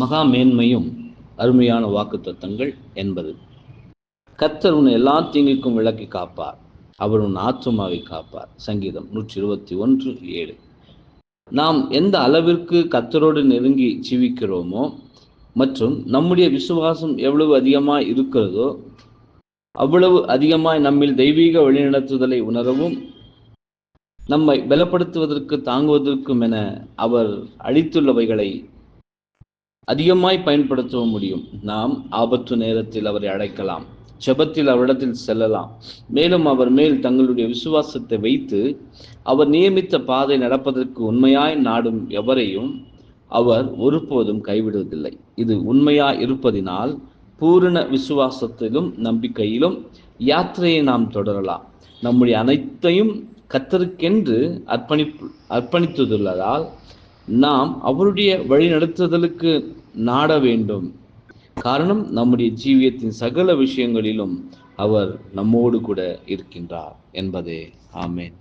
மகா மேன்மையும் அருமையான வாக்குத்தத்தங்கள் என்பது. கர்த்தர் உன்னை எல்லா தீங்குக்கும் விலக்கி காப்பார், அவர் உன் ஆத்துமாவை காப்பார். சங்கீதம் 121:7. நாம் எந்த அளவிற்கு கர்த்தரோடு நெருங்கி ஜீவிக்கிறோமோ மற்றும் நம்முடைய விசுவாசம் எவ்வளவு அதிகமாய் இருக்கிறதோ அவ்வளவு அதிகமாய் நம்மில் தெய்வீக வழிநடத்துதலை உணரவும் நம்மை பலப்படுத்துவதற்கு தாங்குவதற்கும் என அவர் அளித்துள்ளவைகளை அதிகமாய் பயன்படுத்த முடியும். நாம் ஆபத்து நேரத்தில் அவரை அழைக்கலாம், ஜெபத்தில் அவரிடத்தில் செல்லலாம். மேலும் அவர் மேல் தங்களுடைய விசுவாசத்தை வைத்து அவர் நியமித்த பாதை நடப்பதற்கு உண்மையாய் நாடும் எவரையும் அவர் ஒருபோதும் கைவிடுவதில்லை. இது உண்மையாய் இருப்பதினால் பூரண விசுவாசத்திலும் நம்பிக்கையிலும் யாத்திரையை நாம் தொடரலாம். நம்முடைய அனைத்தையும் கர்த்தருக்கென்று அர்ப்பணித்துள்ளதால் நாம் அவருடைய வழி நடத்துதலுக்கு நாட வேண்டும். காரணம், நம்முடைய ஜீவியத்தின் சகல விஷயங்களிலும் அவர் நம்மோடு கூட இருக்கின்றார் என்பதே. ஆமென்.